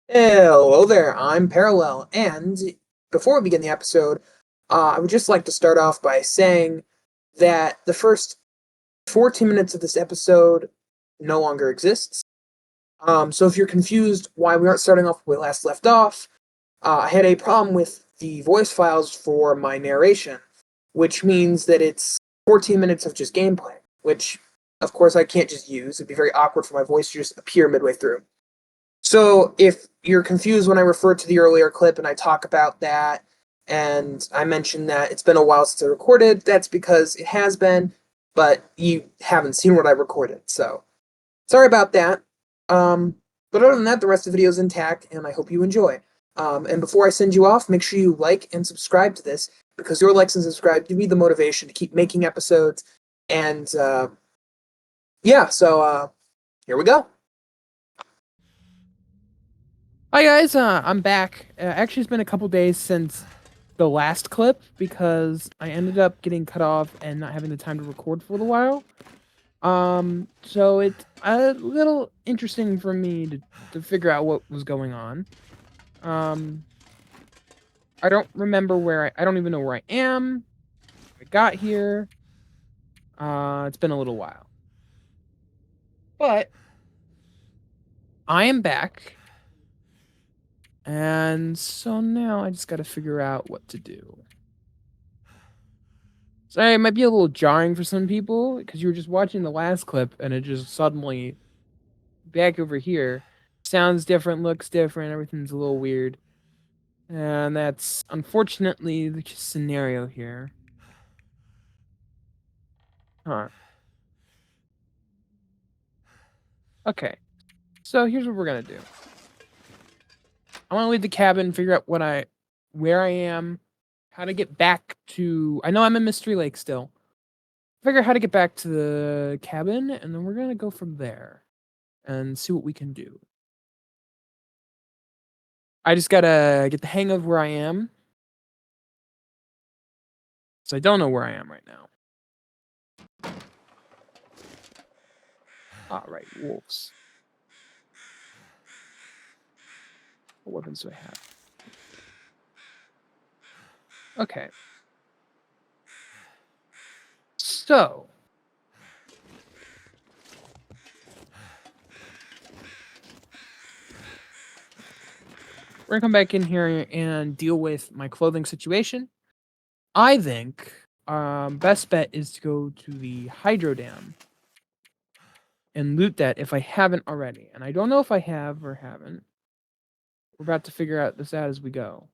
Hello there, I'm Parallel, and before we begin the episode, I would just like to start off by saying that the first 14 minutes of this episode no longer exists. So if you're confused why we aren't starting off where we last left off, I had a problem with the voice files for my narration, which means that it's 14 minutes of just gameplay, which of course I can't just use. It'd be very awkward for my voice to just appear midway through. So if you're confused when I refer to the earlier clip and I talk about that, and I mention that it's been a while since I recorded, that's because it has been, but you haven't seen what I recorded. So sorry about that. But other than that, the rest of the video is intact, and I hope you enjoy. And before I send you off, make sure you like and subscribe to this, because your likes and subscribe give me the motivation to keep making episodes. And yeah, so here we go. Hi guys, I'm back. Actually, it's been a couple days since the last clip because I ended up getting cut off and not having the time to record for a little while. So it's a little interesting for me to figure out what was going on. Um, I don't remember I don't even know where I am. I got here. It's been a little while, but I am back. And so now I just got to figure out what to do. Sorry, it might be a little jarring for some people because you were just watching the last clip and it just suddenly back over here sounds different, looks different, everything's a little weird. And that's unfortunately the scenario here. Huh. Okay. So here's what we're gonna do. I wanna leave the cabin, figure out where I am, how to get back to I know I'm in Mystery Lake still. Figure out how to get back to the cabin, and then we're gonna go from there and see what we can do. I just gotta get the hang of where I am. So I don't know where I am right now. Alright, wolves. What weapons do I have? Okay. So. We're gonna come back in here and deal with my clothing situation. I think best bet is to go to the hydro dam and loot that if I haven't already. And I don't know if I have or haven't. We're about to figure out this out as we go.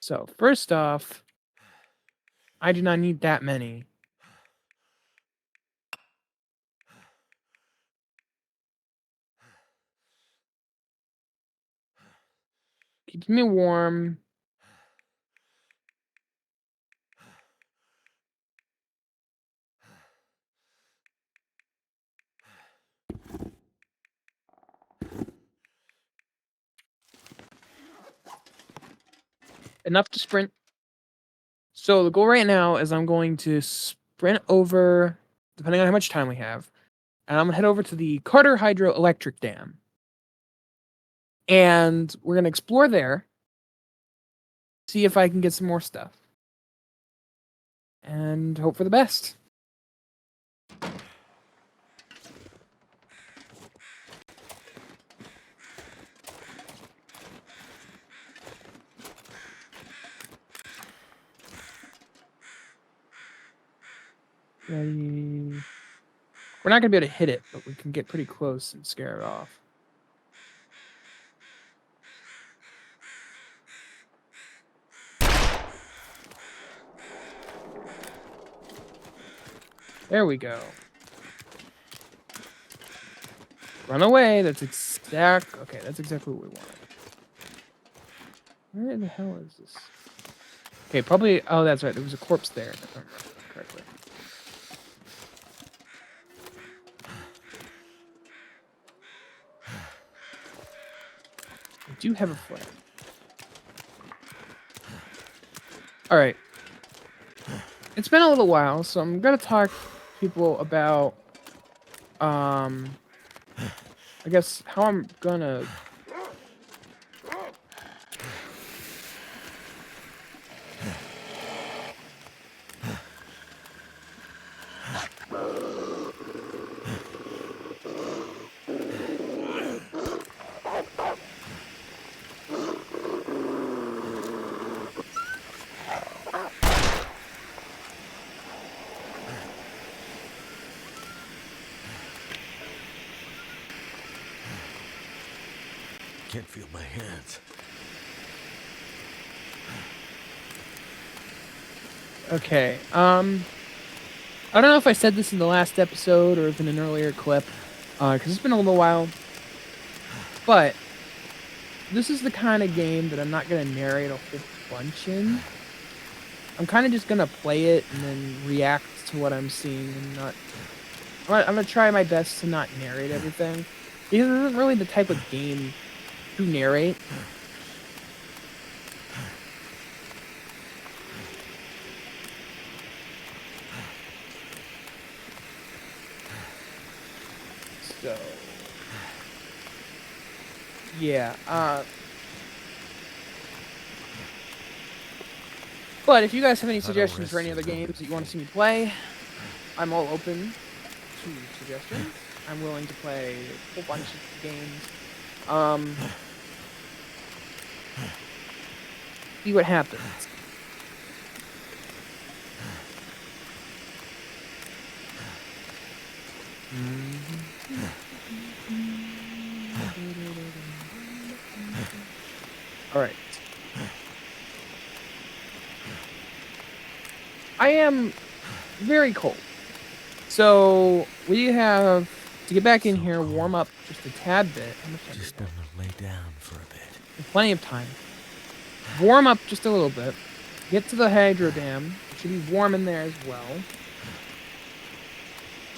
So first off, I do not need that many. Keeps me warm. Enough to sprint. So the goal right now is I'm going to sprint over, depending on how much time we have, and I'm gonna head over to the Carter Hydroelectric Dam. And we're gonna explore there, see if I can get some more stuff. And hope for the best. Ready. We're not gonna be able to hit it, but we can get pretty close and scare it off. There we go. Run away. That's okay, that's exactly what we wanted. Where the hell is this? Okay, probably. Oh, that's right. There was a corpse there, if I remember correctly. I do have a flare. All right. It's been a little while, so I'm gonna talk to people about, I guess how I'm gonna. Can't feel my hands. Okay. I don't know if I said this in the last episode or if in an earlier clip, because it's been a little while. But this is the kind of game that I'm not gonna narrate a whole bunch in. I'm kind of just gonna play it and then react to what I'm seeing and not. I'm gonna try my best to not narrate everything because it isn't really the type of game to narrate. So, yeah. But if you guys have any suggestions for any other games that you want to see me play, I'm all open to suggestions. I'm willing to play a whole bunch of games. See what happens. All right. I am very cold. So we have to get back in here, warm up just a tad bit. Just gonna lay down for a bit. Plenty of time. Warm up just a little bit. Get to the hydro dam. It should be warm in there as well.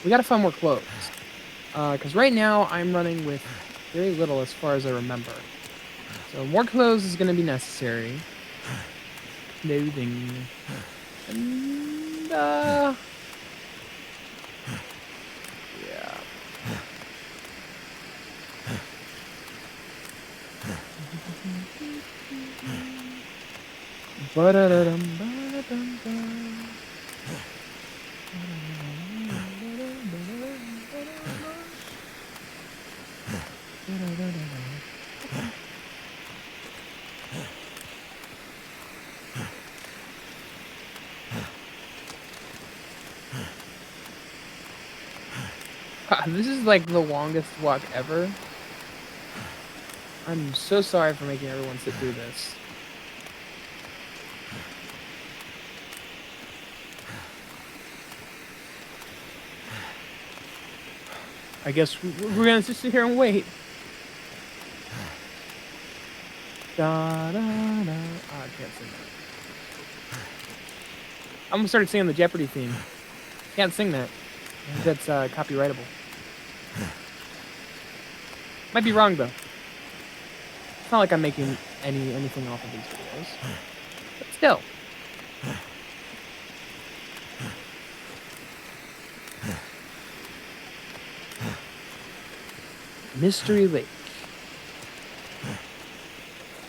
We gotta find more clothes. Because right now I'm running with very little as far as I remember. So more clothes is gonna be necessary. Clothing. And, yeah. Ba-da-da-dum, ba-da-dum-dum. This is like the longest walk ever. I'm so sorry for making everyone sit through this. I guess we're gonna just sit here and wait. Da, da, da. Oh, I can't sing that. I'm gonna start singing the Jeopardy theme. Can't sing that. I think that's copyrightable. Might be wrong though. It's not like I'm making anything off of these videos. But still. Mystery Lake.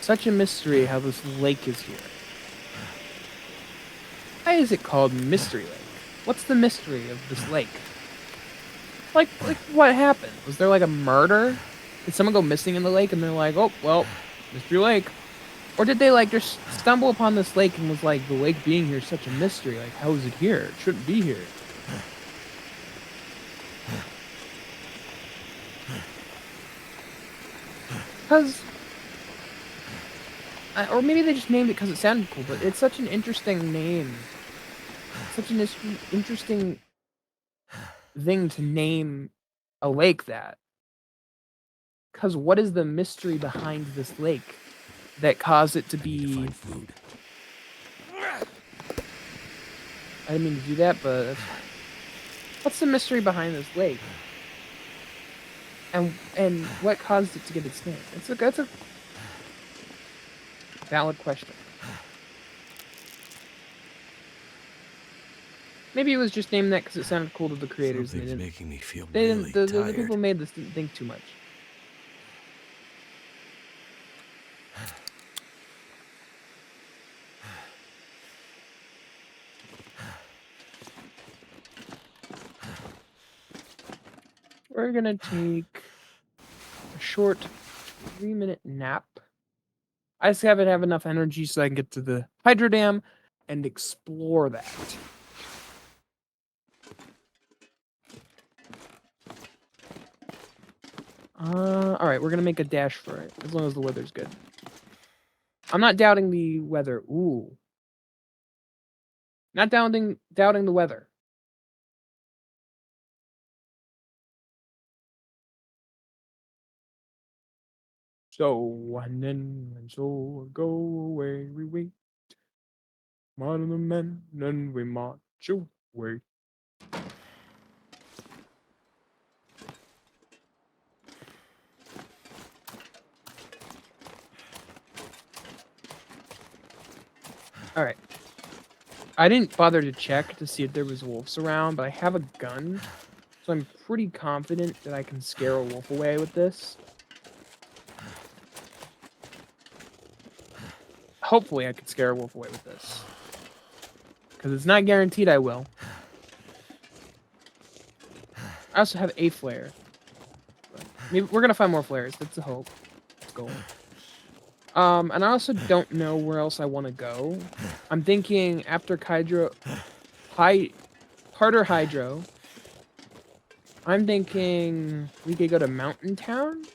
Such a mystery how this lake is here. Why is it called Mystery Lake? What's the mystery of this lake? Like what happened? Was there like a murder? Did someone go missing in the lake and they're like, oh, well, Mystery Lake? Or did they like just stumble upon this lake and was like, the lake being here is such a mystery. Like, how is it here? It shouldn't be here. Because, or maybe they just named it because it sounded cool, but it's such an interesting name. Such an interesting thing to name a lake that. Because what is the mystery behind this lake that caused it to be... I didn't mean to do that, but that's fine. What's the mystery behind this lake? And what caused it to get its name? That's a valid question. Maybe it was just named that because it sounded cool to the creators. And Something's making me feel they really didn't. The tired. people who made this didn't think too much. We're gonna take a short 3-minute nap. I just haven't have enough energy so I can get to the Hydro Dam and explore that. Alright, we're gonna make a dash for it, as long as the weather's good. I'm not doubting the weather. Ooh. Not doubting the weather. So and then and so go away we wait. On the men and we march away. Alright. I didn't bother to check to see if there was wolves around, but I have a gun. So I'm pretty confident that I can scare a wolf away with this. Hopefully I can scare a wolf away with this. Because it's not guaranteed I will. I also have a flare. Maybe we're gonna find more flares. That's the hope. Let's go. And I also don't know where else I want to go. I'm thinking after Carter Hydro, I'm thinking we could go to Mountain Town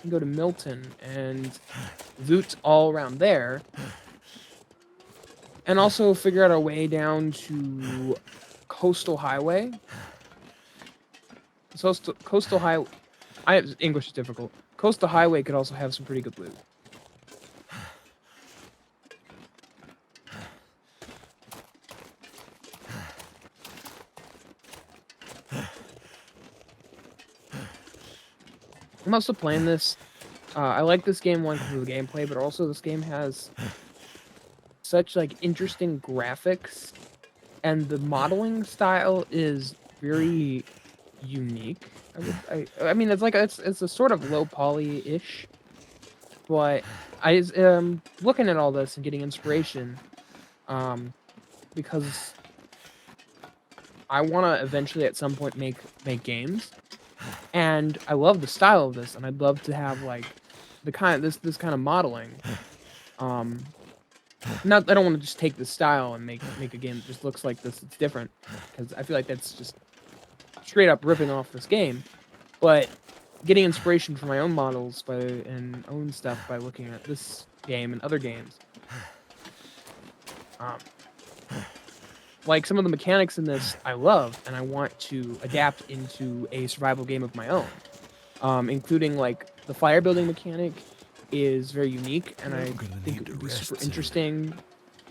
and go to Milton and loot all around there. And also figure out our way down to Coastal Highway. Coastal Highway. English is difficult. Coastal Highway could also have some pretty good loot. I'm also playing this. I like this game one because of the gameplay, but also this game has such like interesting graphics, and the modeling style is very unique. I mean, it's like it's a sort of low poly-ish, but I am looking at all this and getting inspiration, because I want to eventually at some point make games, and I love the style of this, and I'd love to have like the kind of this kind of modeling. Not I don't want to just take the style and make a game that just looks like this. It's different because I feel like that's just straight up ripping off this game, but getting inspiration for my own models and own stuff by looking at this game and other games. Like some of the mechanics in this I love, and I want to adapt into a survival game of my own, including like the fire building mechanic is very unique, and I think it would be super interesting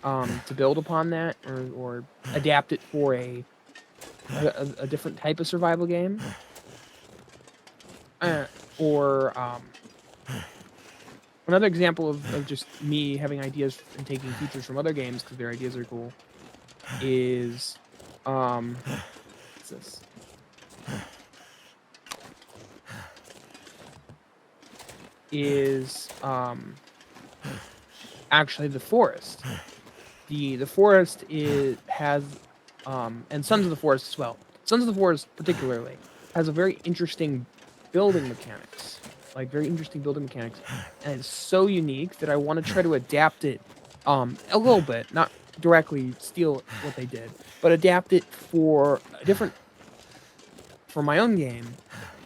to build upon that or adapt it for a different type of survival game. Or another example of just me having ideas and taking features from other games because their ideas are cool is what's this? Is actually the forest. The forest has and Sons of the Forest as well. Sons of the Forest particularly has a very interesting building mechanics. Like very interesting building mechanics. And it's so unique that I want to try to adapt it a little bit, not directly steal what they did, but adapt it for a different for my own game.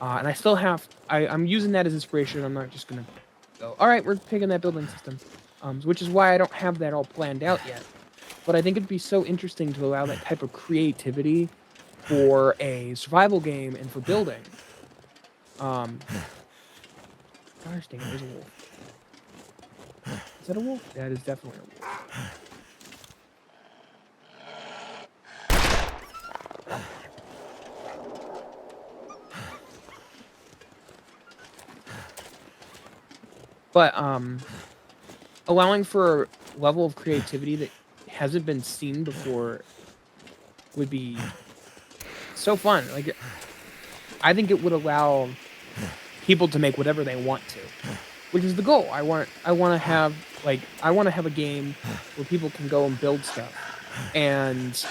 And I still have I'm using that as inspiration. I'm not just gonna go, all right, we're picking that building system. Which is why I don't have that all planned out yet. But I think it'd be so interesting to allow that type of creativity for a survival game and for building. Gosh dang it, there's a wolf. Is that a wolf? That is definitely a wolf. But allowing for a level of creativity that hasn't been seen before would be so fun. Like, I think it would allow people to make whatever they want to, which is the goal. I want to have a game where people can go and build stuff, and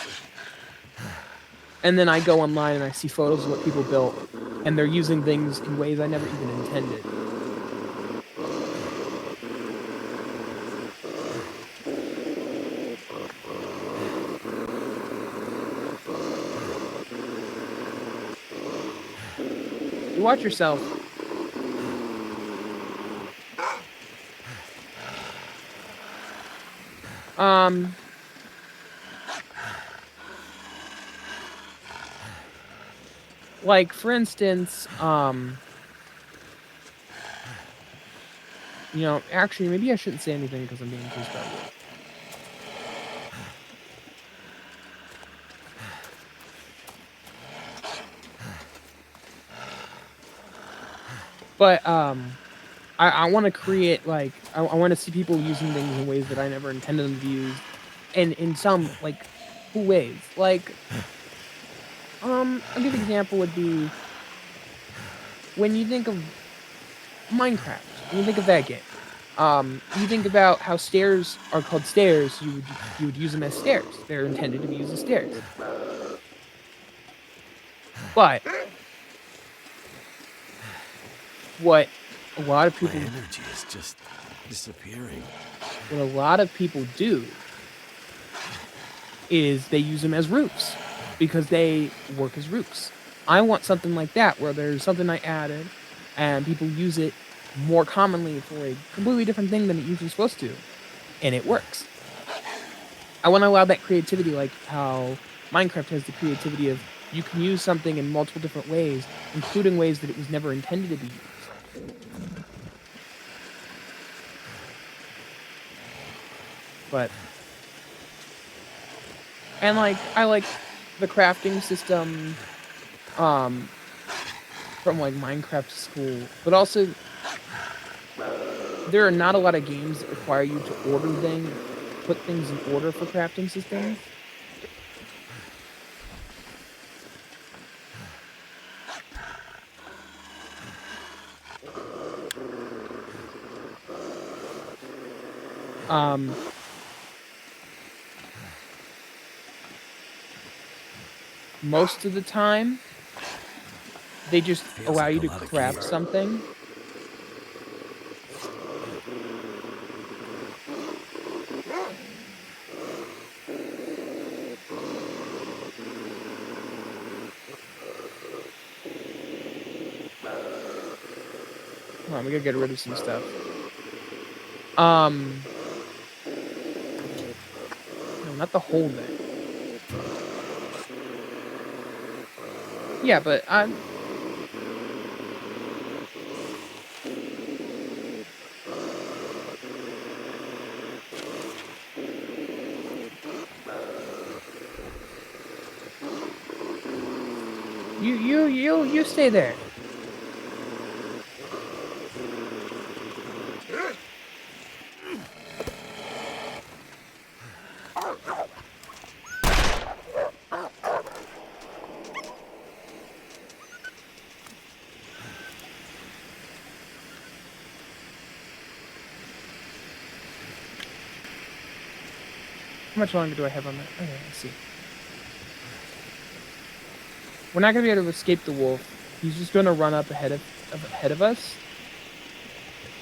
then I go online and I see photos of what people built, and they're using things in ways I never even intended. You watch yourself. Like, for instance, you know, actually, maybe I shouldn't say anything because I'm being too started. But, I want to create, like, I want to see people using things in ways that I never intended them to be used, and in some, like, cool ways. Like, a good example would be when you think of Minecraft, when you think of that game, you think about how stairs are called stairs, you would use them as stairs. They're intended to be used as stairs. But what a lot of My people energy is just disappearing. what a lot of people do is they use them as roofs because they work as roofs. I want something like that where there's something I added and people use it more commonly for a completely different thing than it usually supposed to, and it works. I want to allow that creativity, like how Minecraft has the creativity of you can use something in multiple different ways, including ways that it was never intended to be used. But, and like, I like the crafting system from like Minecraft School, but also there are not a lot of games that require you to put things in order for crafting systems. Most of the time, they just Feels allow like you a to lot of craft gear. something. Come on, we gotta get rid of some stuff. No, not the whole thing. Yeah, but I'm. You stay there. How much longer do I have on that? Okay, let's see. We're not gonna be able to escape the wolf. He's just gonna run up ahead of us.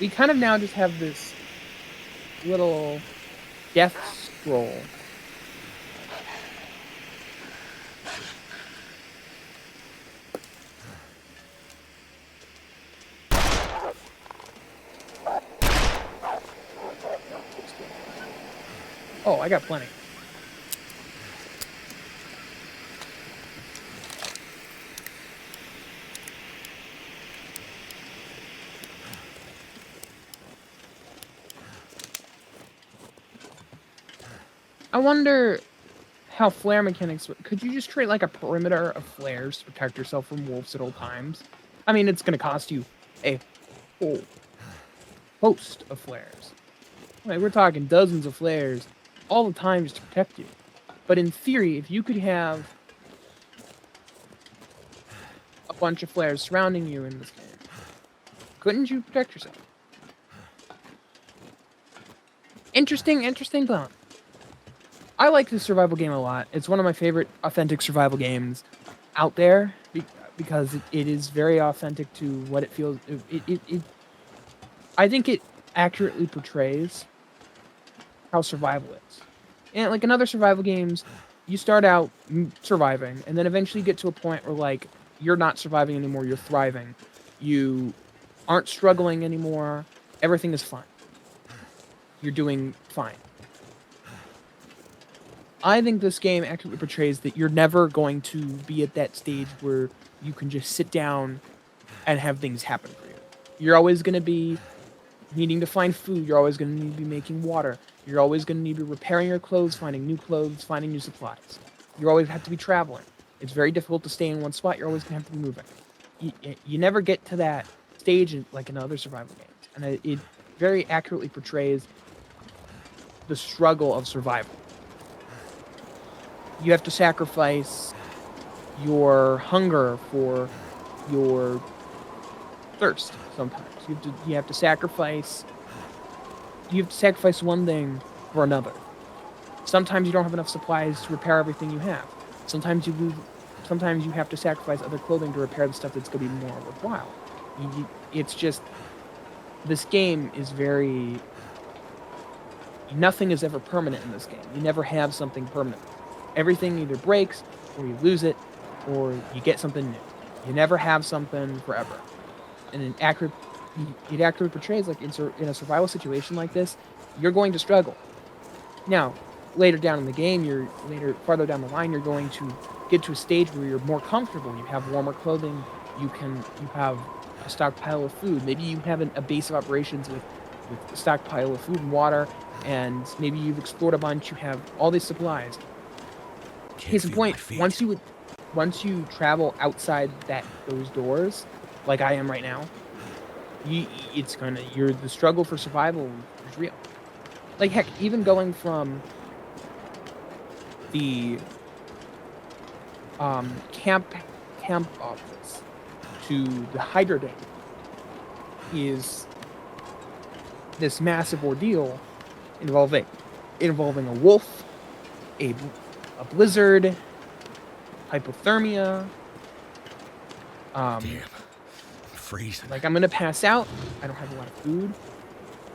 We kind of now just have this little death scroll. Oh, I got plenty. I wonder how flare mechanics work. Could you just create like a perimeter of flares to protect yourself from wolves at all times? I mean, it's gonna cost you a whole host of flares. Like, we're talking dozens of flares all the time just to protect you. But in theory, if you could have a bunch of flares surrounding you in this game, couldn't you protect yourself? Interesting thought. I like this survival game a lot. It's one of my favorite authentic survival games out there because it is very authentic to what it feels. I think it accurately portrays how survival is. And like in other survival games, you start out surviving, and then eventually you get to a point where like you're not surviving anymore, you're thriving. You aren't struggling anymore. Everything is fine. You're doing fine. I think this game accurately portrays that you're never going to be at that stage where you can just sit down and have things happen for you. You're always going to be needing to find food. You're always going to need to be making water. You're always going to need to be repairing your clothes, finding new supplies. You always have to be traveling. It's very difficult to stay in one spot. You're always going to have to be moving. You never get to that stage like in other survival games. And it very accurately portrays the struggle of survival. You have to sacrifice your hunger for your thirst sometimes. You have to sacrifice one thing for another. Sometimes you don't have enough supplies to repair everything you have. Sometimes you have to sacrifice other clothing to repair the stuff that's going to be more worthwhile. It's just, this game is very, nothing is ever permanent in this game. You never have something permanent. Everything either breaks, or you lose it, or you get something new. You never have something forever. And it accurately portrays, like in a survival situation like this, you're going to struggle. Now, later down in the game, farther down the line, you're going to get to a stage where you're more comfortable. You have warmer clothing. You have a stockpile of food. Maybe you have a base of operations with a stockpile of food and water, and maybe you've explored a bunch. You have all these supplies. Case in point, once you travel outside those doors, like I am right now, the struggle for survival is real. Like heck, even going from the camp office to the Hydra Dome is this massive ordeal involving a wolf, a blizzard, hypothermia. Damn, I'm freezing. Like I'm gonna pass out. I don't have a lot of food.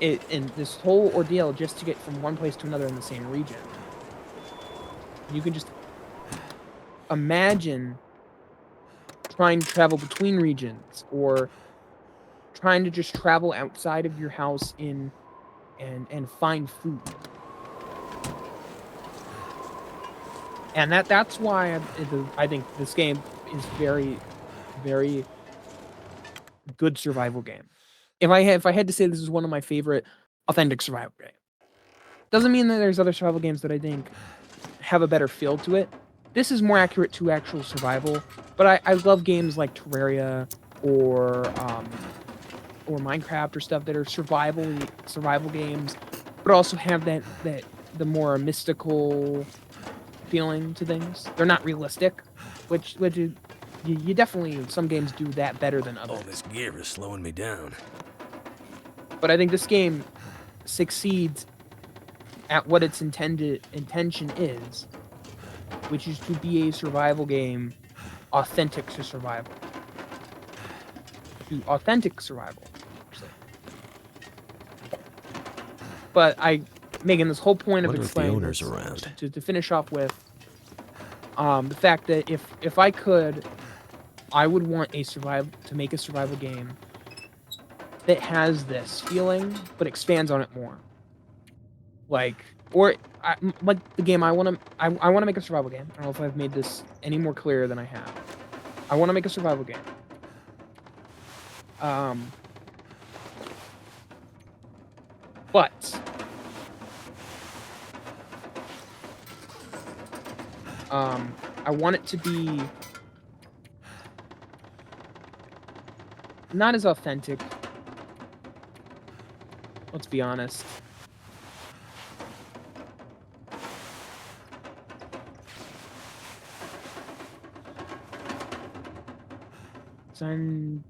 And this whole ordeal just to get from one place to another in the same region. You can just imagine trying to travel between regions, or trying to just travel outside of your house and find food. And that's why I think this game is very, very good survival game. If I had to say this is one of my favorite authentic survival games. Doesn't mean that there's other survival games that I think have a better feel to it. This is more accurate to actual survival, but I love games like Terraria or Minecraft or stuff that are survival games, but also have the more mystical feeling to things. They're not realistic, which you definitely, some games do that better than others. All this gear is slowing me down. But I think this game succeeds at what its intention is, which is to be a survival game authentic to survival. To authentic survival. Actually. But making this whole point of Wonder if the explaining owner's this, around. to finish off with the fact that if I could, I would want to make a survival game that has this feeling but expands on it more. Like the game I want to make a survival game. I don't know if I've made this any more clear than I have. I want to make a survival game. But I want it to be not as authentic. Let's be honest. I'm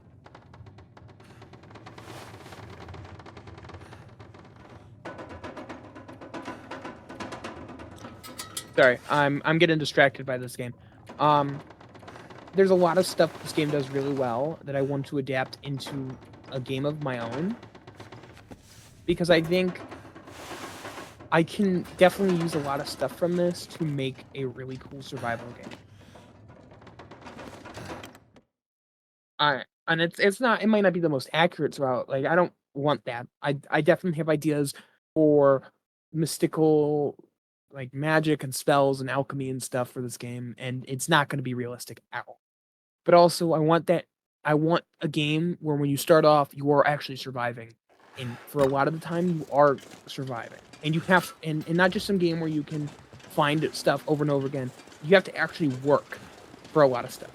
sorry. I'm getting distracted by this game. There's a lot of stuff this game does really well that I want to adapt into a game of my own, because I think I can definitely use a lot of stuff from this to make a really cool survival game. And it's not, it might not be the most accurate route. Like, I don't want that. I definitely have ideas for mystical, like, magic and spells and alchemy and stuff for this game, and it's not going to be realistic at all. But also, I want a game where when you start off, you are actually surviving, and for a lot of the time, you are surviving, and you have, and not just some game where you can find stuff over and over again. You have to actually work for a lot of stuff.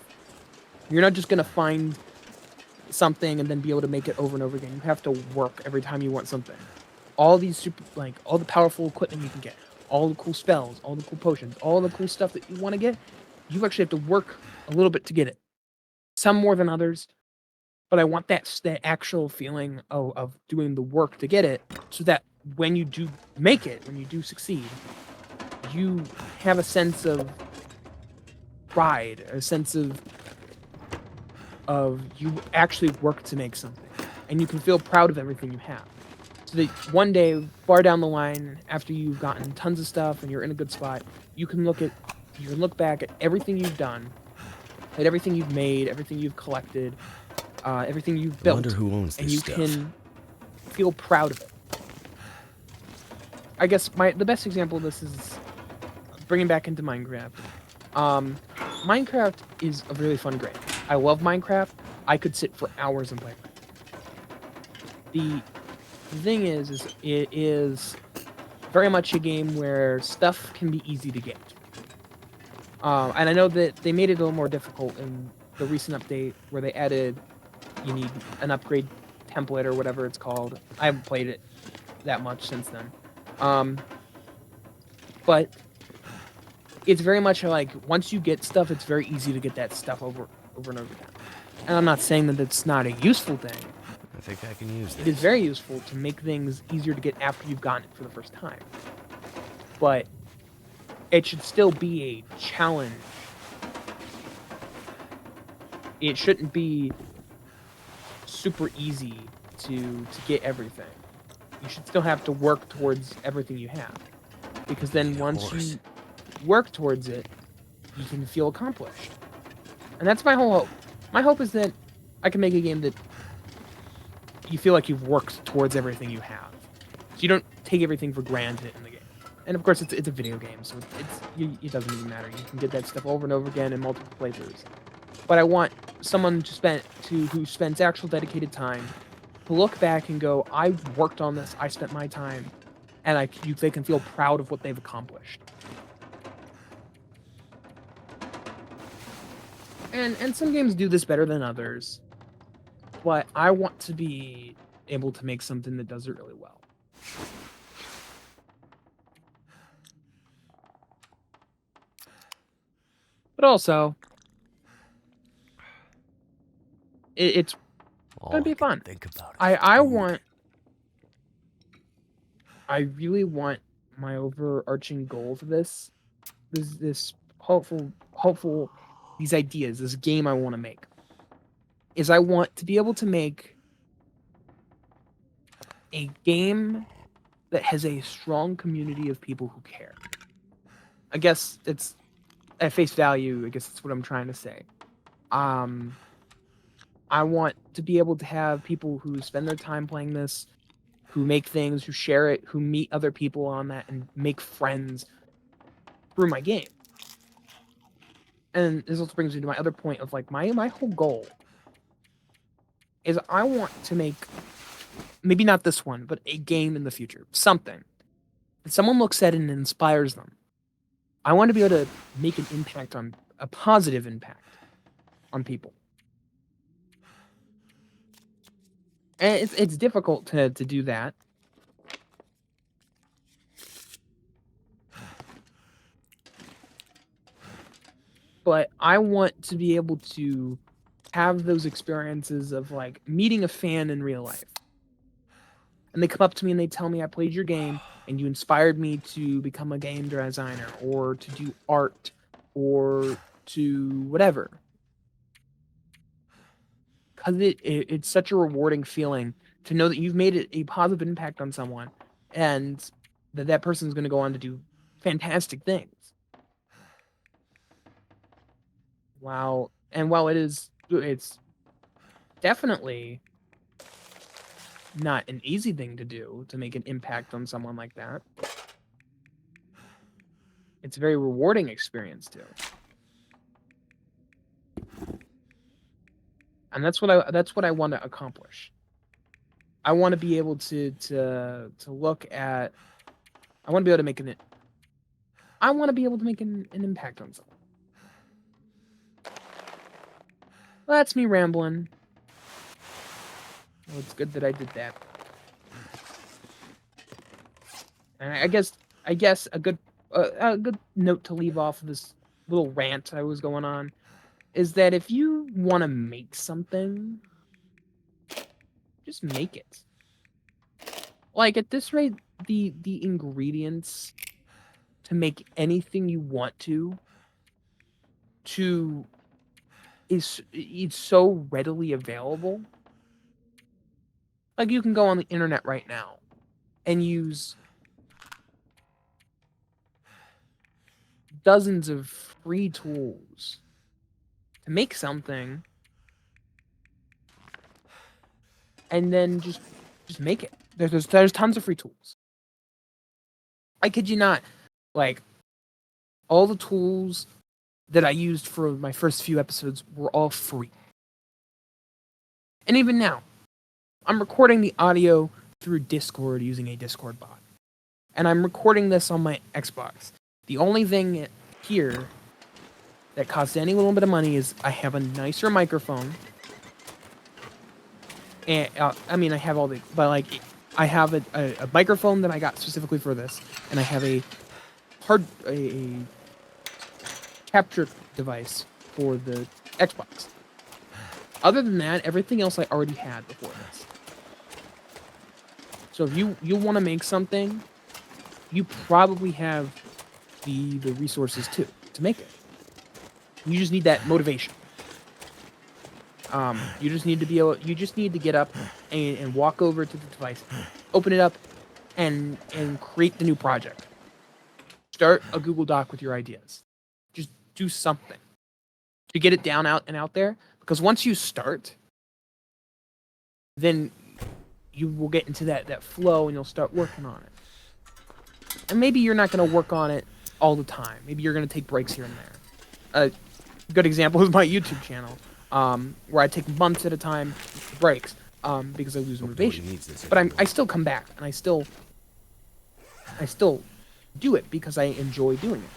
You're not just gonna find something and then be able to make it over and over again. You have to work every time you want something. All these all the powerful equipment you can get, all the cool spells, all the cool potions, all the cool stuff that you want to get, you actually have to work a little bit to get it. Some more than others, but I want that actual feeling of doing the work to get it, so that when you do make it, when you do succeed, you have a sense of pride, a sense of you actually work to make something, and you can feel proud of everything you have. So that one day, far down the line, after you've gotten tons of stuff and you're in a good spot, you can look back at everything you've done, at everything you've made, everything you've collected, everything you've built, Wonder who owns this and you stuff. can feel proud of it. I guess the best example of this is bringing back into Minecraft. Minecraft is a really fun game. I love Minecraft. I could sit for hours and play Minecraft. The thing is it is very much a game where stuff can be easy to get. And I know that they made it a little more difficult in the recent update where they added, you need an upgrade template or whatever it's called. I haven't played it that much since then. But it's very much like, once you get stuff, it's very easy to get that stuff over and over again. And I'm not saying that it's not a useful thing. I think I can use this. It is very useful to make things easier to get after you've gotten it for the first time. But it should still be a challenge. It shouldn't be super easy to get everything. You should still have to work towards everything you have. Because then once you work towards it, you can feel accomplished. And that's my whole hope. My hope is that I can make a game that you feel like you've worked towards everything you have. So you don't take everything for granted in the game. And of course, it's a video game, so it doesn't even matter. You can get that stuff over and over again in multiple playthroughs. But I want someone who spends actual dedicated time to look back and go, I worked on this, I spent my time, and they can feel proud of what they've accomplished. And some games do this better than others, but I want to be able to make something that does it really well. But also, it's gonna be fun. Think about it. I really want my overarching goal for this hopeful, these ideas, this game I want to make, is I want to be able to make a game that has a strong community of people who care. I guess it's at face value. I guess that's what I'm trying to say. I want to be able to have people who spend their time playing this, who make things, who share it, who meet other people on that and make friends through my game. And this also brings me to my other point of, like, my whole goal is I want to make, maybe not this one, but a game in the future, something that someone looks at and inspires them. I want to be able to make an impact, on a positive impact on people. And it's difficult to do that. But I want to be able to have those experiences of like meeting a fan in real life. And they come up to me and they tell me I played your game and you inspired me to become a game designer or to do art or to whatever. Because it's such a rewarding feeling to know that you've made a positive impact on someone and that person's going to go on to do fantastic things. Wow. And while it's definitely not an easy thing to do to make an impact on someone like that, it's a very rewarding experience too. And that's what I want to accomplish. I want to be able to look at. I want to be able to make an impact on someone. Well, that's me rambling. Well, it's good that I did that. And I guess a good note to leave off of this little rant I was going on is that if you want to make something, just make it. Like at this rate, the ingredients to make anything you want to is it's so readily available. Like you can go on the internet right now and use dozens of free tools to make something and then just make it. There's tons of free tools. I kid you not. Like all the tools that I used for my first few episodes were all free. And even now, I'm recording the audio through Discord using a Discord bot. And I'm recording this on my Xbox. The only thing here that costs any little bit of money is I have a nicer microphone. And I have all the, but like I have a microphone that I got specifically for this, and I have a capture device for the Xbox. Other than that, everything else I already had before this. So if you want to make something, you probably have the resources to make it. You just need that motivation. You just need to get up and walk over to the device, open it up, and create the new project. Start a Google Doc with your ideas. Just do something to get it out there. Because once you start, then you will get into that flow and you'll start working on it. And maybe you're not going to work on it all the time. Maybe you're going to take breaks here and there. A good example is my YouTube channel. Where I take months at a time breaks because I lose motivation. But I still come back and I still do it because I enjoy doing it.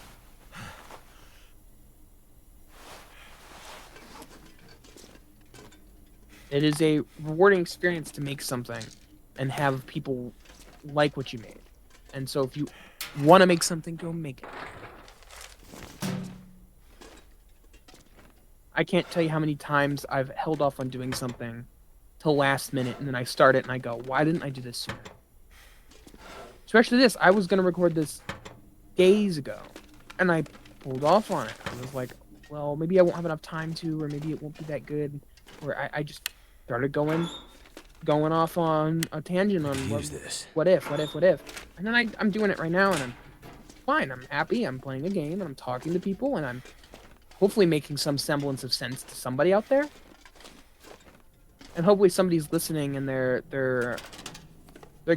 It is a rewarding experience to make something and have people like what you made. And so if you want to make something, go make it. I can't tell you how many times I've held off on doing something till last minute, and then I start it and I go, why didn't I do this sooner? Especially this. I was going to record this days ago, and I pulled off on it. I was like, well, maybe I won't have enough time to, or maybe it won't be that good. Or I just started going off on a tangent on what if. And then I'm doing it right now, and I'm fine. I'm happy. I'm playing a game, and I'm talking to people, and I'm hopefully making some semblance of sense to somebody out there. And hopefully somebody's listening and they're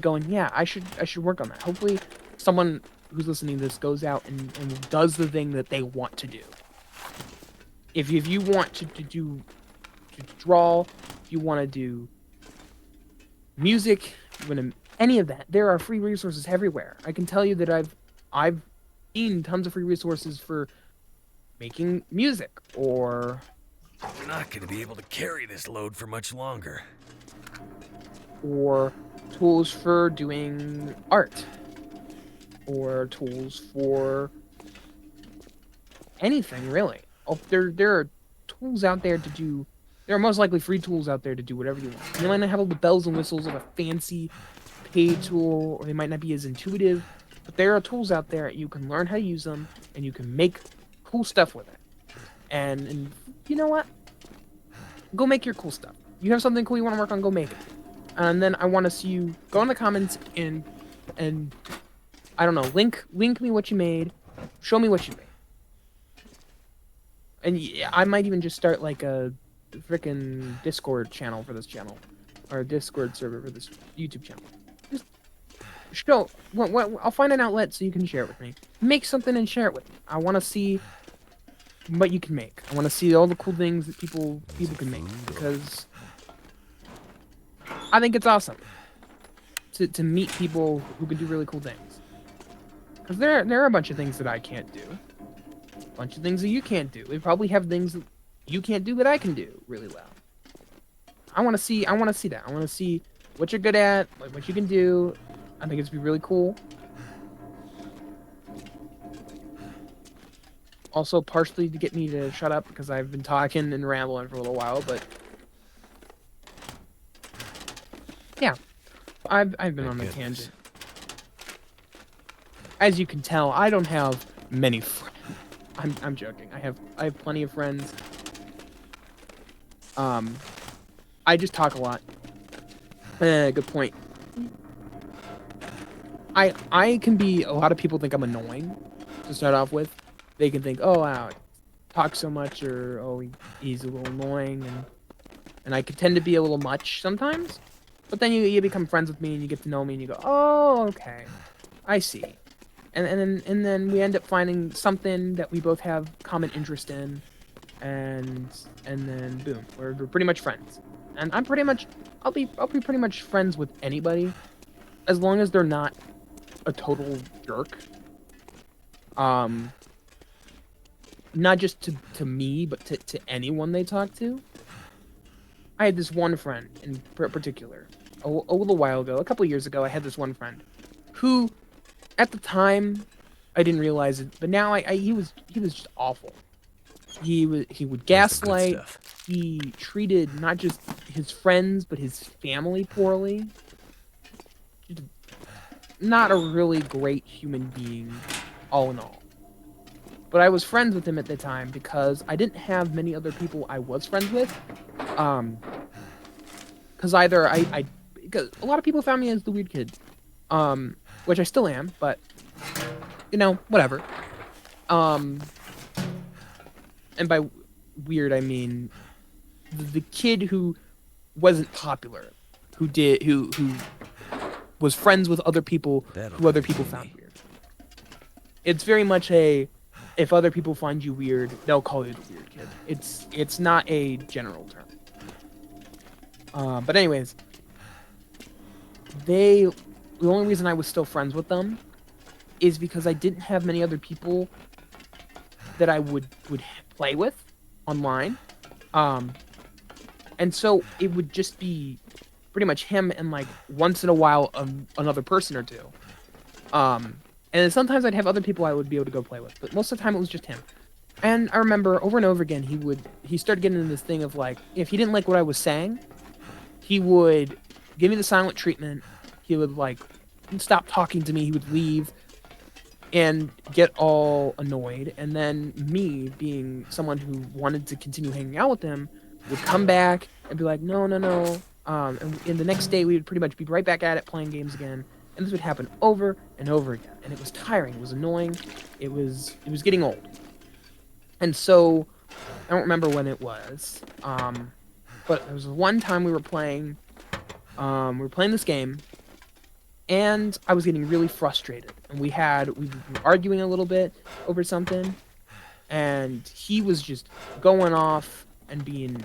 going, yeah, I should work on that. Hopefully someone who's listening to this goes out and does the thing that they want to do. If you want to draw, if you want to do music, any of that, there are free resources everywhere. I can tell you that I've seen tons of free resources for making music, or we're not going to be able to carry this load for much longer. Or tools for doing art, or tools for anything really. There are tools out there to do There are most likely free tools out there to do whatever you want. They might not have all the bells and whistles of a fancy paid tool, or they might not be as intuitive, but there are tools out there. You can learn how to use them, and you can make cool stuff with it. And you know what? Go make your cool stuff. You have something cool you want to work on, go make it. And then I want to see you go in the comments and I don't know, link me what you made, show me what you made. And yeah, I might even just start like a freaking Discord channel for this channel, or a Discord server for this YouTube channel. Just show. I'll find an outlet so you can share it with me. Make something and share it with me. I want to see what you can make. I want to see all the cool things that people can make, because I think it's awesome to meet people who can do really cool things. Because there are a bunch of things that I can't do. A bunch of things that you can't do. We probably have things that you can't do that I can do really well. I want to see that. I want to see what you're good at, what you can do. I think it's be really cool. Also, partially to get me to shut up because I've been talking and rambling for a little while, but yeah, I've been on a tangent. As you can tell, I don't have many friends. I'm joking. I have plenty of friends. I just talk a lot. Good point. I can be. A lot of people think I'm annoying to start off with. They can think, oh wow, talk so much, or oh he's a little annoying, and I can tend to be a little much sometimes. But then you become friends with me and you get to know me and you go, oh okay, I see. And then we end up finding something that we both have common interest in, and then boom, we're pretty much friends. And I'll be pretty much friends with anybody, as long as they're not a total jerk. Not just to me, but to anyone they talk to. I had this one friend in particular, a little while ago, a couple years ago. I had this one friend, who, at the time, I didn't realize it, but now he was just awful. He would gaslight. He treated not just his friends but his family poorly. Not a really great human being, all in all. But I was friends with him at the time because I didn't have many other people I was friends with. Because either because a lot of people found me as the weird kid, which I still am, but you know, whatever. And by weird I mean the kid who wasn't popular, who was friends with other people who other people found weird. It's very much if other people find you weird, they'll call you the weird kid. It's not a general term. But anyways, the only reason I was still friends with them is because I didn't have many other people that I would play with online. And so it would just be pretty much him and like once in a while another person or two. And sometimes I'd have other people I would be able to go play with, but most of the time it was just him. And I remember over and over again, he started getting into this thing of like, if he didn't like what I was saying, he would give me the silent treatment. He would like stop talking to me. He would leave and get all annoyed. And then me, being someone who wanted to continue hanging out with him, would come back and be like, no. And the next day we would pretty much be right back at it playing games again. And this would happen over and over again. And it was tiring. It was annoying. It was getting old. And so, I don't remember when it was. But there was one time we were playing this game. And I was getting really frustrated. And we were arguing a little bit over something. And he was just going off and being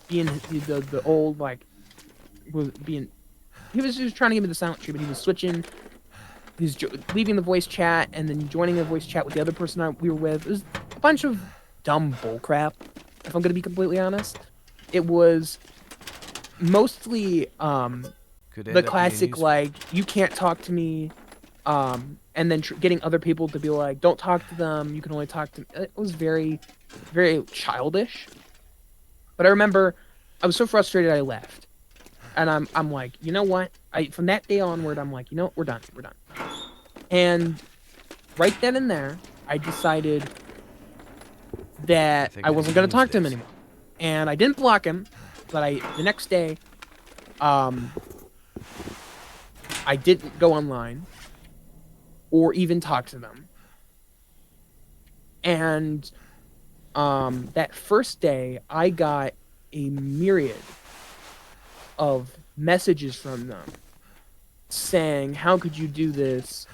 the old, like, he was just trying to give me the silent treatment. He was switching. He was leaving the voice chat and then joining the voice chat with the other person we were with. It was a bunch of dumb bullcrap, if I'm going to be completely honest. It was mostly the classic, like, you can't talk to me, and then getting other people to be like, don't talk to them, you can only talk to me. It was very, very childish. But I remember I was so frustrated I left. And I'm like, you know what? From that day onward, I'm like, you know what? We're done. We're done. And right then and there, I decided that I wasn't going to talk to him anymore. And I didn't block him, but the next day, I didn't go online or even talk to them. And that first day, I got a myriad of messages from them saying, how could you do this?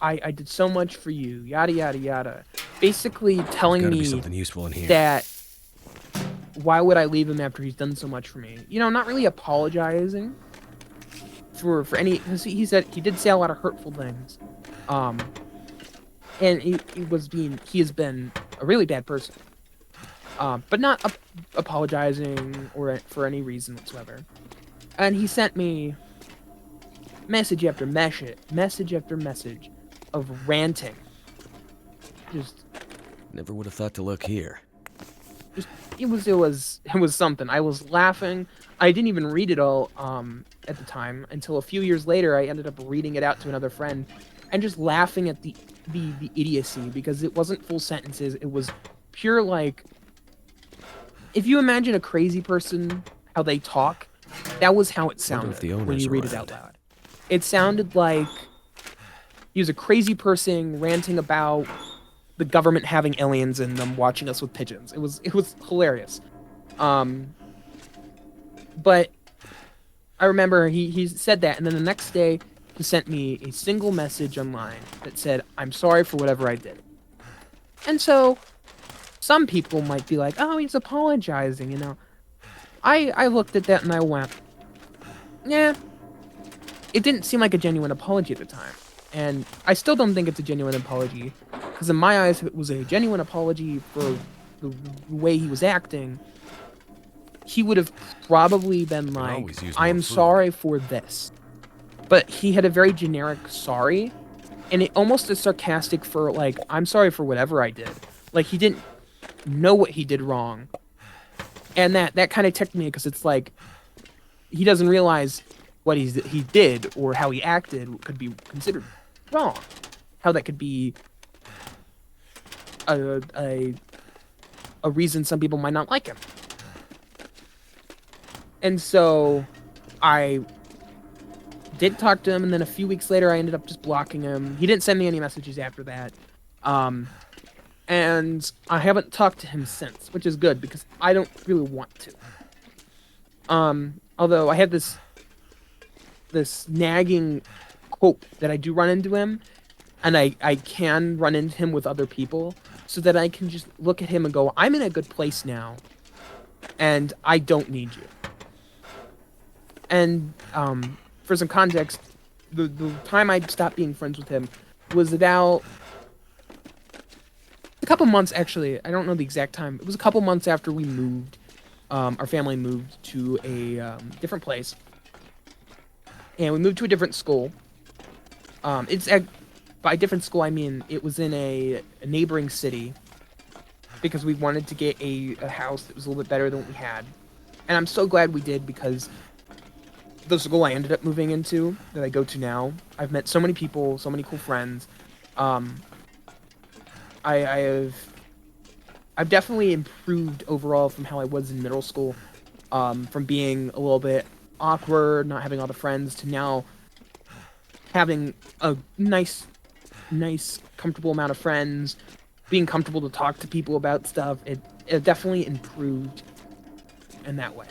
I did so much for you, yada, yada, yada. Basically telling me something useful in here. that why would I leave him after he's done so much for me? You know, not really apologizing for any, because he said, he did say a lot of hurtful things. And he has been a really bad person. But not apologizing or for any reason whatsoever. And he sent me message after message after message of ranting. Just Never would have thought to look here. it was something. I was laughing. I didn't even read it all at the time until a few years later. I ended up reading it out to another friend and just laughing at the idiocy, because it wasn't full sentences. It was pure, like, if you imagine a crazy person, how they talk, that was how it sounded when you read it out loud. It sounded like he was a crazy person ranting about the government having aliens and them watching us with pigeons. It was hilarious. But I remember he said that, and then the next day he sent me a single message online that said, "I'm sorry for whatever I did." And so some people might be like, "Oh, he's apologizing," you know. I looked at that and I went, yeah, it didn't seem like a genuine apology at the time. And I still don't think it's a genuine apology, because in my eyes, if it was a genuine apology for the way he was acting, he would have probably been like, "I'm sorry for this." But he had a very generic sorry, and it almost is sarcastic for, like, "I'm sorry for whatever I did." Like, he didn't know what he did wrong. And that kind of ticked me, because it's like, he doesn't realize what he did or how he acted could be considered wrong. How that could be a reason some people might not like him. And so I did talk to him, and then a few weeks later I ended up just blocking him. He didn't send me any messages after that. And I haven't talked to him since, which is good, because I don't really want to. Although I have this nagging hope that I do run into him, and I can run into him with other people, so that I can just look at him and go, I'm in a good place now, and I don't need you. And for some context, the time I stopped being friends with him was about a couple months, actually. I don't know the exact time. It was a couple months after we moved. Our family moved to a different place. And we moved to a different school. By different school, I mean it was in a neighboring city, because we wanted to get a house that was a little bit better than what we had. And I'm so glad we did, because the school I ended up moving into, that I go to now, I've met so many people, so many cool friends. I've definitely improved overall from how I was in middle school, from being a little bit awkward, not having all the friends, to now having a nice, comfortable amount of friends, being comfortable to talk to people about stuff. It definitely improved in that way.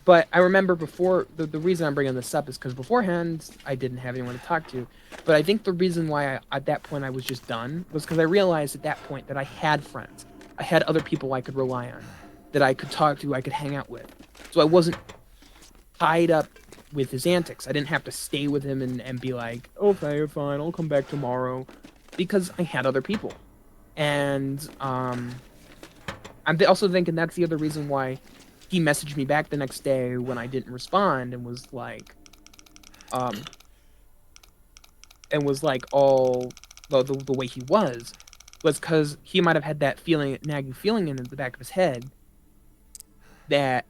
But I remember before, the reason I'm bringing this up is because beforehand, I didn't have anyone to talk to. But I think the reason why at that point I was just done was because I realized at that point that I had friends. I had other people I could rely on, that I could talk to, I could hang out with. So I wasn't tied up with his antics. I didn't have to stay with him and be like, okay, fine, I'll come back tomorrow. Because I had other people. And I'm also thinking that's the other reason why he messaged me back the next day when I didn't respond, and was like, all the way he was, was because he might have had that feeling, nagging feeling in the back of his head that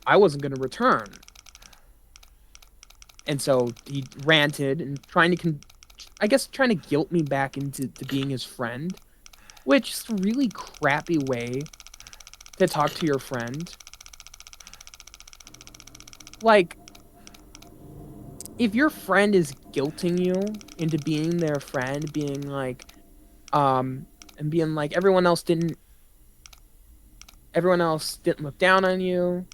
I wasn't going to return. And so he ranted and trying to guilt me back into being his friend, which is a really crappy way to talk to your friend. Like, if your friend is guilting you into being their friend, being like, and being like, everyone else didn't look down on you,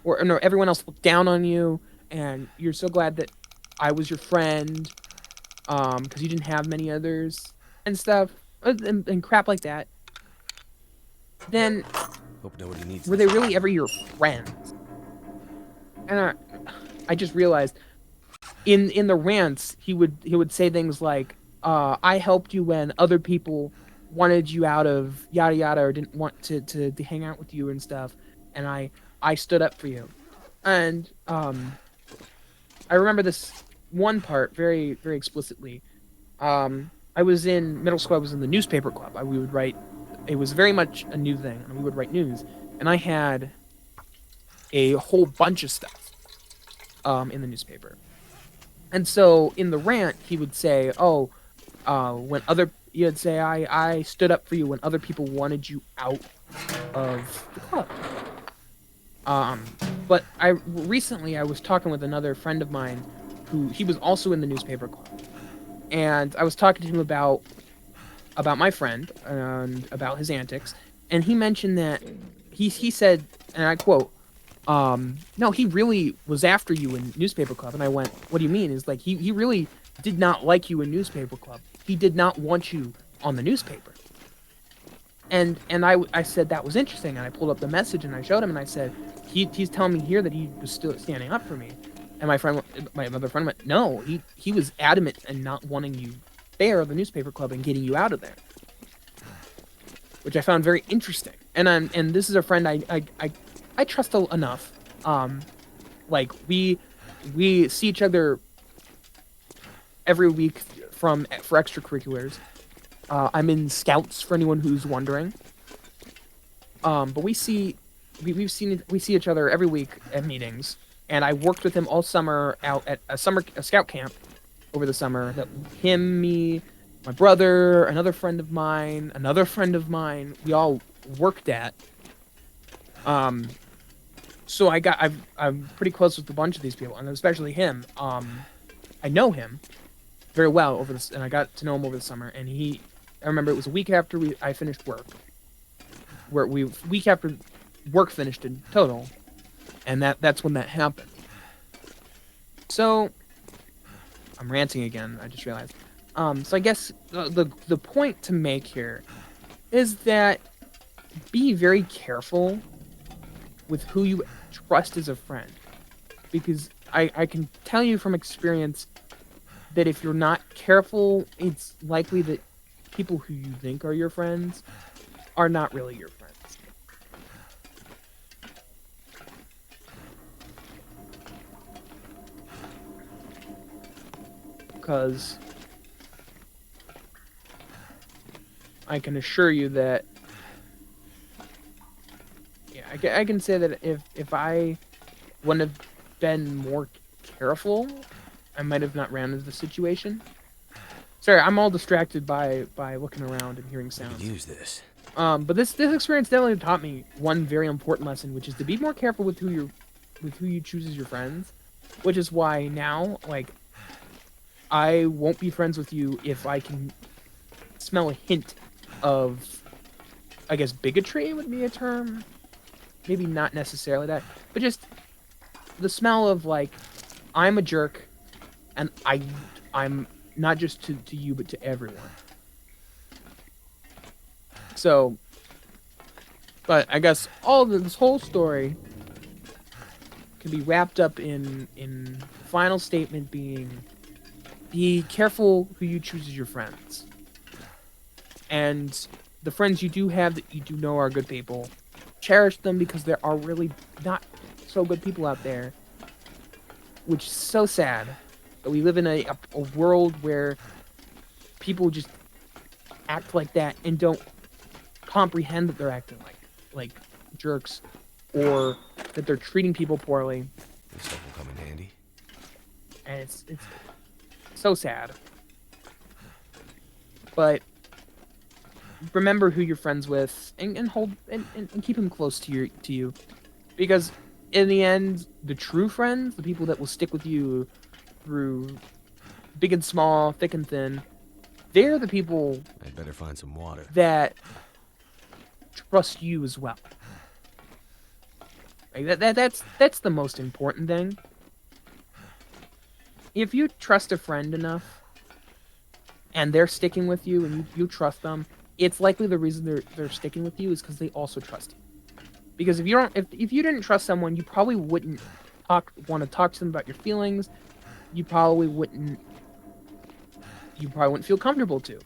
or no, everyone else looked down on you, and you're so glad that I was your friend, because you didn't have many others, and stuff, and crap like that, then Hope nobody needs were they really ever your friends? And I just realized in the rants he would say things like, I helped you when other people wanted you out of yada yada, or didn't want to hang out with you and stuff, and I stood up for you. And I remember this one part very, very explicitly. I was in middle school. I was in the newspaper club. We would write. It was very much a new thing, and we would write news. And I had a whole bunch of stuff in the newspaper. And so in the rant, he would say, he'd say, I stood up for you when other people wanted you out of the club. But recently I was talking with another friend of mine he was also in the newspaper club. And I was talking to him about my friend and about his antics. And he mentioned that he said, and I quote, no, he really was after you in newspaper club. And I went, what do you mean? Is like, he really did not like you in newspaper club. He did not want you on the newspaper. And I said that was interesting. And I pulled up the message and I showed him and I said, he's telling me here that he was still standing up for me. And my other friend went, no, he was adamant in not wanting you there, the newspaper club, and getting you out of there. Which I found very interesting. And this is a friend I trust enough. Like we see each other every week for extracurriculars. I'm in Scouts for anyone who's wondering. But we see each other every week at meetings, and I worked with him all summer out at a scout camp over the summer. That him, me, my brother, another friend of mine, we all worked at. So I'm pretty close with a bunch of these people, and especially him. I know him very well over this, and I got to know him over the summer. And I remember it was a week after I finished work, week after work finished in total, and that's when that happened. So I'm ranting again. I just realized. So I guess the point to make here is that be very careful with who you trust as a friend, because I can tell you from experience that if you're not careful, it's likely that people who you think are your friends are not really your friends. Because I can assure you that, I can say that if I wouldn't have been more careful, I might have not ran into the situation. Sorry, I'm all distracted by looking around and hearing sounds. Use this. But this experience definitely taught me one very important lesson, which is to be more careful with who you choose as your friends. Which is why now, like, I won't be friends with you if I can smell a hint of, I guess, bigotry would be a term. Maybe not necessarily that, but just the smell of, like, I'm a jerk, and I'm not just to you, but to everyone. So, but I guess this whole story can be wrapped up in the final statement being, be careful who you choose as your friends. And the friends you do have that you do know are good people, cherish them, because there are really not so good people out there. Which is so sad that we live in a world where people just act like that and don't comprehend that they're acting like jerks, or that they're treating people poorly, This stuff will come in handy. and it's so sad. But remember who you're friends with, and hold and keep them close to you, because in the end, the true friends, the people that will stick with you through big and small, thick and thin, they're the people I'd better find some water. that trust you as well. Like that's the most important thing. If you trust a friend enough and they're sticking with you and you trust them, it's likely the reason they're sticking with you is because they also trust you. Because if you didn't trust someone, you probably wouldn't want to talk to them about your feelings. You probably wouldn't feel comfortable to.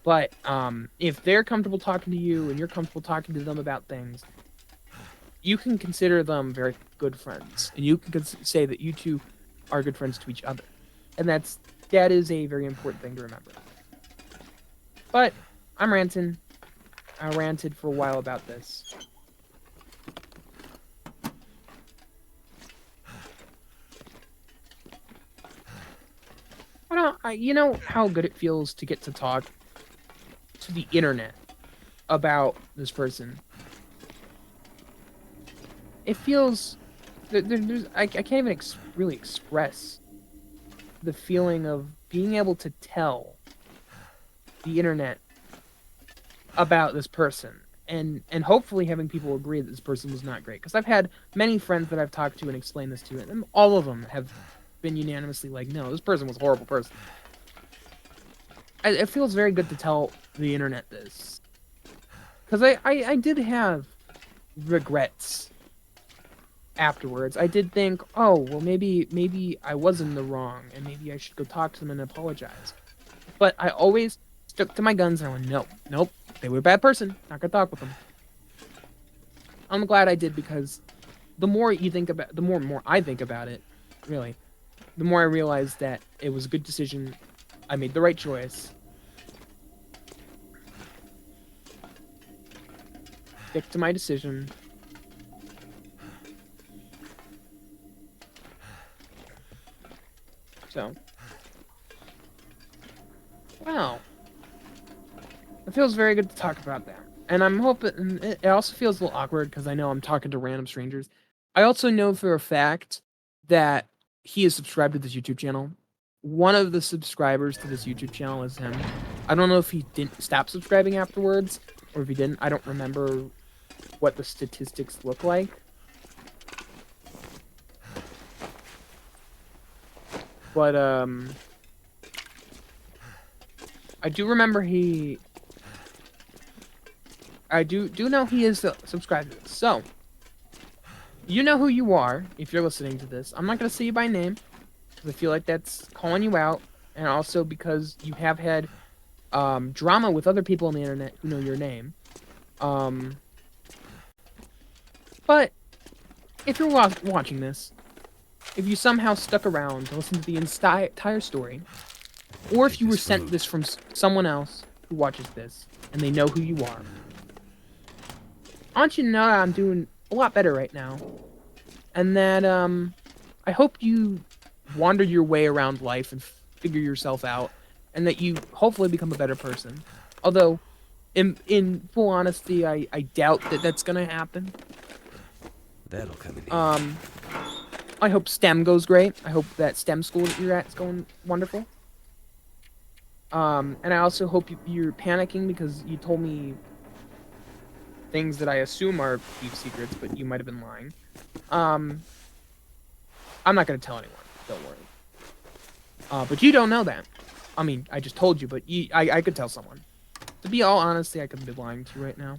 But if they're comfortable talking to you and you're comfortable talking to them about things, you can consider them very good friends, and you can say that you two are good friends to each other, and that is a very important thing to remember. But I'm ranting. I ranted for a while about this. You know how good it feels to get to talk to the internet about this person. It feels I can't even really express the feeling of being able to tell the internet about this person, and hopefully having people agree that this person was not great. Because I've had many friends that I've talked to and explained this to, and all of them have been unanimously like, no, this person was a horrible person. It feels very good to tell the internet this, because I did have regrets afterwards. I did think, oh, well, maybe I was in the wrong, and maybe I should go talk to them and apologize. But I always stuck to my guns, and I went, nope, they were a bad person, not gonna talk with them. I'm glad I did, because the more I think about it, really, the more I realize that it was a good decision. I made the right choice. Stick to my decision. So, wow. It feels very good to talk about that. And I'm hoping, it also feels a little awkward because I know I'm talking to random strangers. I also know for a fact that he is subscribed to this YouTube channel. One of the subscribers to this YouTube channel is him. I don't know if he didn't stop subscribing afterwards, or if he didn't. I don't remember what the statistics look like. But, I do remember I do know he is subscribed to this. So, you know who you are if you're listening to this. I'm not going to say you by name, because I feel like that's calling you out, and also because you have had drama with other people on the internet who know your name. But if you're watching this, if you somehow stuck around to listen to the entire story, or if you were sent this from someone else who watches this and they know who you are, I want you to know that I'm doing a lot better right now, and that I hope you wander your way around life and figure yourself out, and that you hopefully become a better person. Although, in full honesty, I doubt that that's gonna happen. That'll come in. I hope STEM goes great. I hope that STEM school that you're at is going wonderful. And I also hope you're panicking because you told me things that I assume are deep secrets, but you might have been lying. I'm not going to tell anyone. Don't worry. But you don't know that. I mean, I just told you, but I could tell someone. To be all honesty, I could be lying to you right now.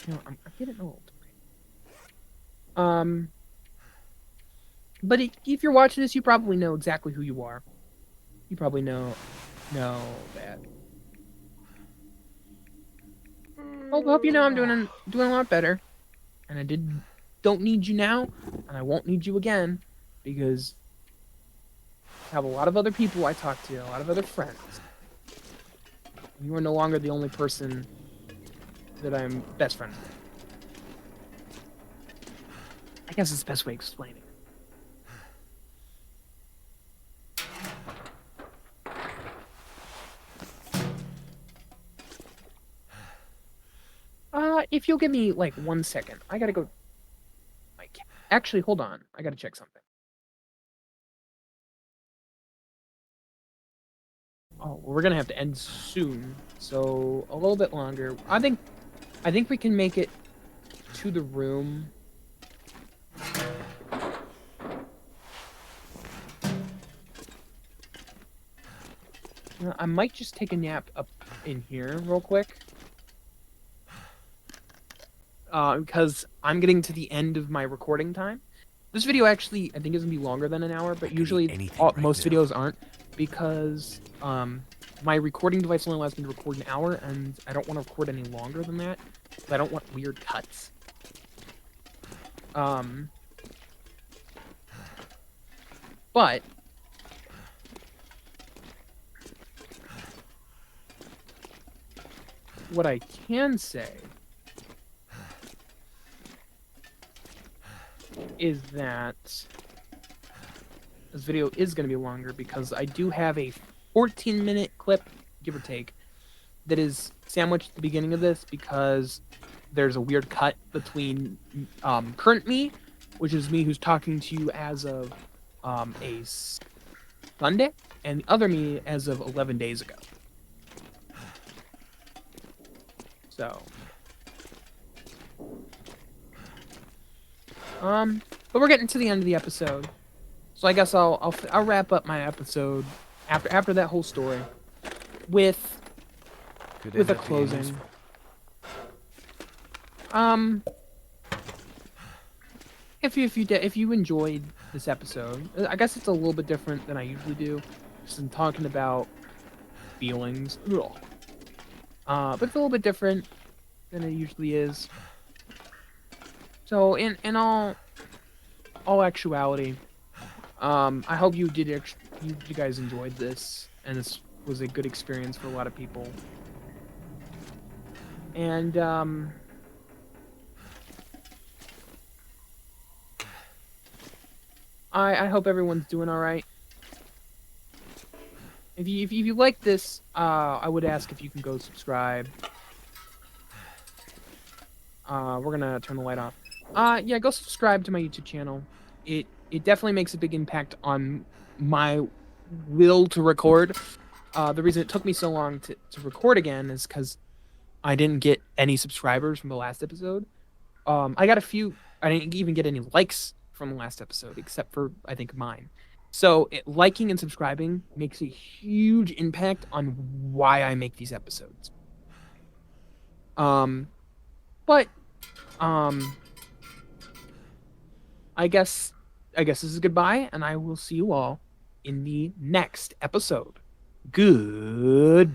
You know, I'm getting old. But if you're watching this, you probably know exactly who you are. You probably know that. I hope you know I'm doing a lot better, and I did don't need you now, and I won't need you again, because I have a lot of other people I talk to, a lot of other friends. You are no longer the only person that I'm best friends with. I guess it's the best way of explaining it. If you'll give me like 1 second, I gotta go. Actually, hold on. I gotta check something. Oh, we're gonna have to end soon, so a little bit longer. I think we can make it to the room. I might just take a nap up in here real quick. Because I'm getting to the end of my recording time. This video actually, I think, is gonna be longer than an hour, but usually most videos aren't, because my recording device only allows me to record an hour, and I don't want to record any longer than that. I don't want weird cuts. But what I can say is that this video is going to be longer, because I do have a 14-minute clip, give or take, that is sandwiched at the beginning of this, because there's a weird cut between current me, which is me who's talking to you as of a Sunday, and the other me as of 11 days ago. So, but we're getting to the end of the episode, so I guess I'll wrap up my episode after that whole story with a closing. If you enjoyed this episode, I guess it's a little bit different than I usually do, just in talking about feelings. But it's a little bit different than it usually is. So in all actuality, I hope you guys enjoyed this, and this was a good experience for a lot of people. And I hope everyone's doing all right. If you like this, I would ask if you can go subscribe. We're gonna turn the light off. Yeah, go subscribe to my YouTube channel. It definitely makes a big impact on my will to record. The reason it took me so long to record again is because I didn't get any subscribers from the last episode. I got a few. I didn't even get any likes from the last episode, except for, I think, mine. So liking and subscribing makes a huge impact on why I make these episodes. But I guess this is goodbye, and I will see you all in the next episode. Goodbye.